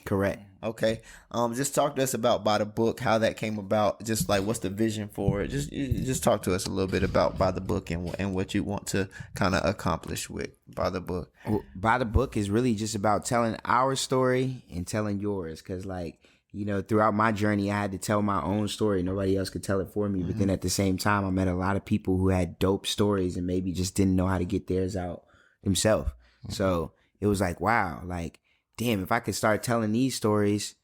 Correct. Okay. Just talk to us about By the Book, how that came about. Just like, what's the vision for it? Just talk to us a little bit about By the Book and what you want to kind of accomplish with By the Book. Well, By the Book is really just about telling our story and telling yours. Because, like, you know, throughout my journey, I had to tell my own story. Nobody else could tell it for me. But then at the same time, I met a lot of people who had dope stories and maybe just didn't know how to get theirs out themselves. So it was like, wow, like, damn, if I could start telling these stories,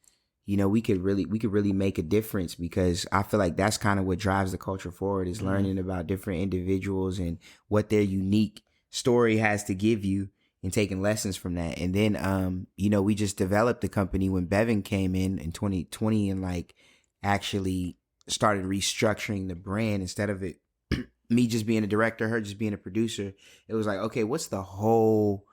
you know, we could really make a difference, because I feel like that's kind of what drives the culture forward, is learning about different individuals and what their unique story has to give you and taking lessons from that. And then, you know, we just developed the company when Bevan came in 2020 and like actually started restructuring the brand. Instead of it, me just being a director, her just being a producer, it was like, okay, what's the whole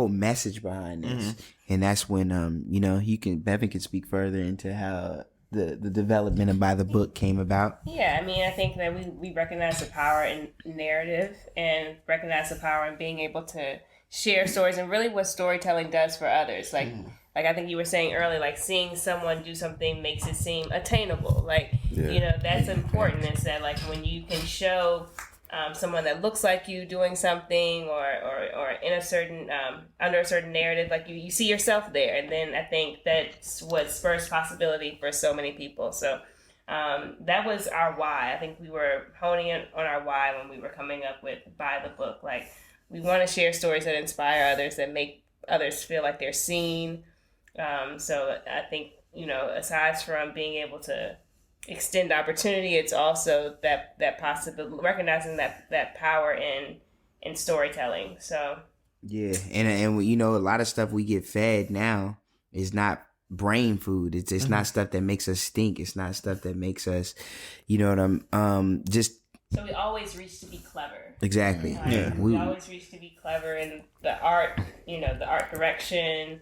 message behind this? And that's when, you know, Bevan can speak further into how the development of By the Book came about. Yeah, I mean, I think that we recognize the power in narrative and recognize the power in being able to share stories and really what storytelling does for others. Like I think you were saying earlier, like seeing someone do something makes it seem attainable. Like, you know, that's important. Is that like when you can show someone that looks like you doing something or in a certain under a certain narrative, like you see yourself there, and then I think that's what spurs possibility for so many people. So that was our why. I think we were honing in on our why when we were coming up with By the Book. Like, we want to share stories that inspire others, that make others feel like they're seen. So I think, you know, aside from being able to extend opportunity, it's also that possibility, recognizing that power in storytelling. So yeah, and you know, a lot of stuff we get fed now is not brain food. It's not stuff that makes us stink. It's not stuff that makes us, you know what just. So we always reach to be clever. Exactly. Like, we always reach to be clever in the art, you know, the art direction.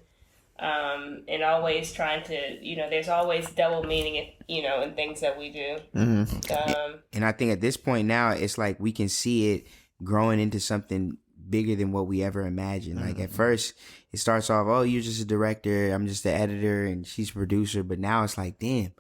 And always trying to, you know, there's always double meaning, you know, in things that we do. And I think at this point now, it's like we can see it growing into something bigger than what we ever imagined. Like, at first, it starts off, oh, you're just a director, I'm just the editor, and she's a producer. But now it's like, damn,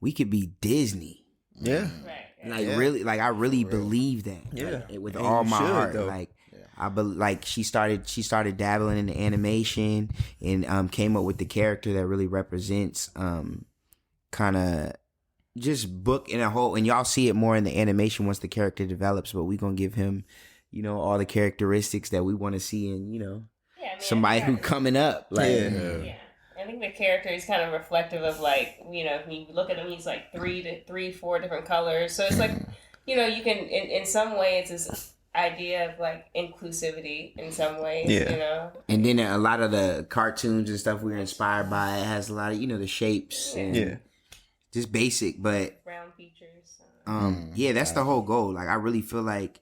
we could be Disney. Yeah. Right. Like, really, like, I really believe that. Yeah. Like, with all my heart. Though. Like, like she started dabbling in the animation and came up with the character that really represents kind of just Booc in a whole. And y'all see it more in the animation once the character develops. But we gonna give him, you know, all the characteristics that we want to see in, you know, somebody who coming up. Like, yeah. I think the character is kind of reflective of, like, you know, when you look at him, he's like 4 different colors. So it's like, you know, you can in some way it's this idea of like inclusivity in some ways, you know. And then a lot of the cartoons and stuff we were inspired by, it has a lot of, you know, the shapes and just basic, but brown features. Yeah, that's the whole goal. Like, I really feel like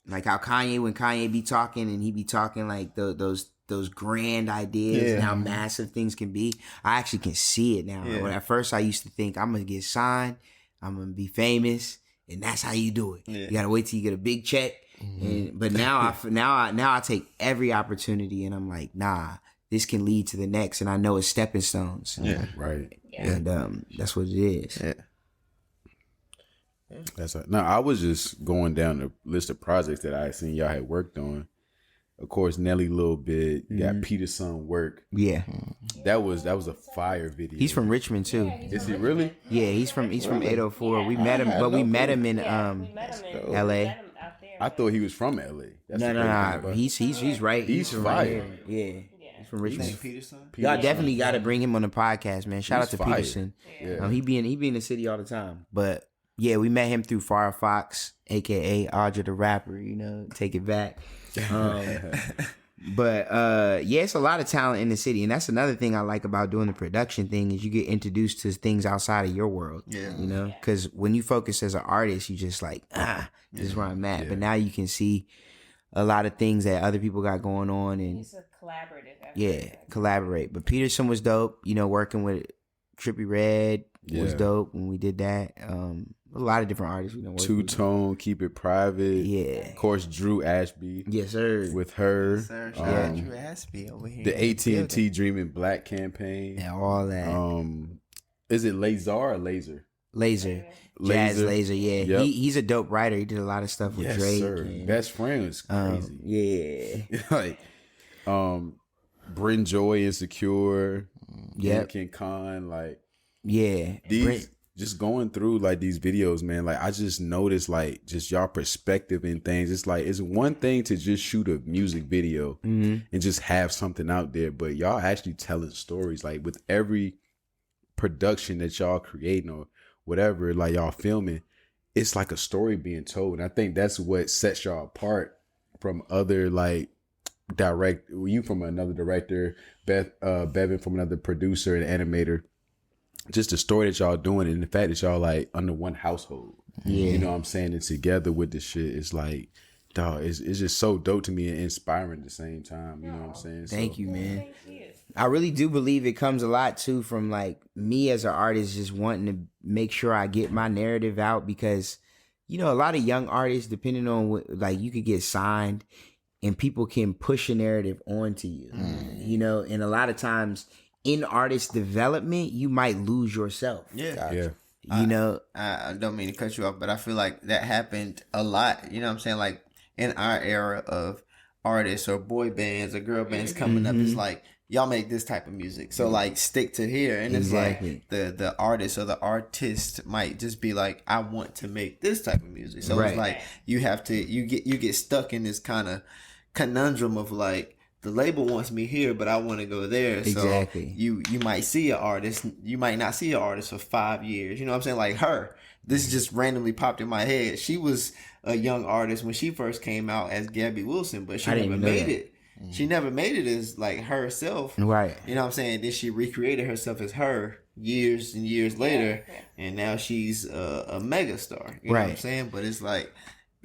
how when Kanye be talking and he be talking like those grand ideas and how massive things can be. I actually can see it now. When at first I used to think I'm gonna get signed, I'm gonna be famous, and that's how you do it. You gotta wait till you get a big check. But now I take every opportunity, and I'm like, nah, this can lead to the next, and I know it's stepping stones. Yeah, right. And that's what it is. Yeah. No, I was just going down the list of projects that I seen y'all had worked on. Of course, Nelly a little bit. Got Peterson work. Yeah, that was a fire video. He's from Richmond too. Is he really? Yeah, he's from 804. We met him, but we met him in L.A. I thought he was from L.A. No. He's right. He's from fire. Right here. Yeah. He's from Richmond. Peterson. Y'all definitely got to bring him on the podcast, man. Shout out to fire. Peterson. He be in the city all the time. But yeah, we met him through Farrah Fox, aka Audra the rapper. You know, take it back. But yeah, it's a lot of talent in the city, and that's another thing I like about doing the production thing is you get introduced to things outside of your world. Yeah, you know, because when you focus as an artist, you just like this is where I'm at. But now you can see a lot of things that other people got going on, and it's a collaborative effort. Yeah, collaborate. But Peterson was dope. You know, working with Trippie Redd was dope when we did that. a lot of different artists we don't work Two with. Tone, Keep It Private. Yeah. Of course, Drew Ashby. Yes, sir. With her. Sir, shout out Drew Ashby over here. The AT&T Dreaming Black campaign. And all that. Is it Lazar or Laser? Laser. Jazz Laser, yeah. Yep. He's a dope writer. He did a lot of stuff with Drake. Sir. And, Best Friend was crazy. yeah. Like, Bryn Joy, Insecure. Yep. King Khan, like Yeah. these just going through like these videos, man. Like I just noticed like just y'all perspective in things. It's like it's one thing to just shoot a music video and just have something out there, but y'all actually telling stories. Like with every production that y'all creating or whatever, like y'all filming, it's like a story being told. And I think that's what sets y'all apart from other like you from another director, Bevan from another producer and animator. Just the story that y'all doing and the fact that y'all like under one household. Yeah. You know what I'm saying? And together with this shit, it's like, dog, it's just so dope to me and inspiring at the same time. You know what I'm saying? Thank you, man. Thank you. I really do believe it comes a lot too from like me as an artist just wanting to make sure I get my narrative out because, you know, a lot of young artists, depending on what, like you could get signed and people can push a narrative onto you, you know, and a lot of times in artist development, you might lose yourself. Yeah. Yeah. You know, I don't mean to cut you off, but I feel like that happened a lot. You know what I'm saying? Like in our era of artists or boy bands or girl bands coming up, it's like, y'all make this type of music. So like stick to here. And it's like the artist or the artist might just be like, I want to make this type of music. So it's like you have to you get stuck in this kind of conundrum of like the label wants me here, but I want to go there. Exactly. So you might see an artist, you might not see an artist for 5 years. You know what I'm saying? Like her. This just randomly popped in my head. She was a young artist when she first came out as Gabby Wilson, but she never made it. She never made it as like herself. Right. You know what I'm saying? Then she recreated herself as her years and years later. And now she's a mega star. You know what I'm saying? But it's like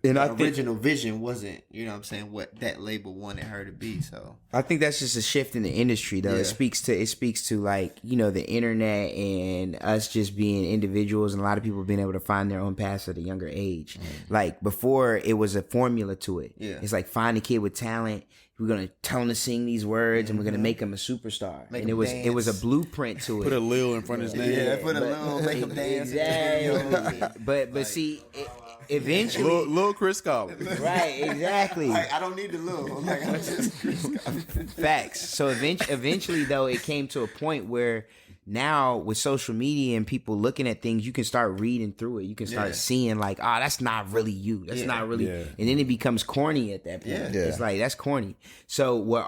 and the original vision wasn't, you know what I'm saying, what that label wanted her to be. So I think that's just a shift in the industry though. It speaks to like, you know, the internet and us just being individuals and a lot of people being able to find their own paths at a younger age. Like before it was a formula to it. Yeah. It's like find a kid with talent. We're gonna tell him to sing these words, and we're gonna make him a superstar. And it was a blueprint to it. Put a Lil in front of his name. Yeah, put a Lil, make him dance. Exactly. But see, eventually, Lil Chris Collins. Right? Exactly. Like, I don't need the Lil. Like, I'm just Chris Collins. Facts. So eventually, though, it came to a point where now with social media and people looking at things, you can start reading through it. You can start seeing like, oh, that's not really you. That's not really. Yeah. And then it becomes corny at that point. Yeah. It's like that's corny. So what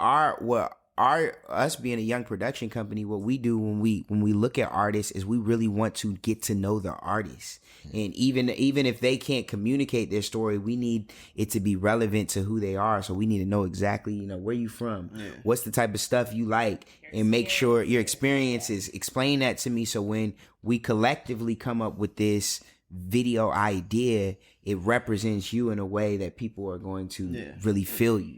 us being a young production company, what we do when we look at artists is we really want to get to know the artist. And even if they can't communicate their story, we need it to be relevant to who they are. So we need to know exactly, you know, where you from, what's the type of stuff you like, and make sure your experiences, explain that to me. So when we collectively come up with this video idea, it represents you in a way that people are going to really feel you.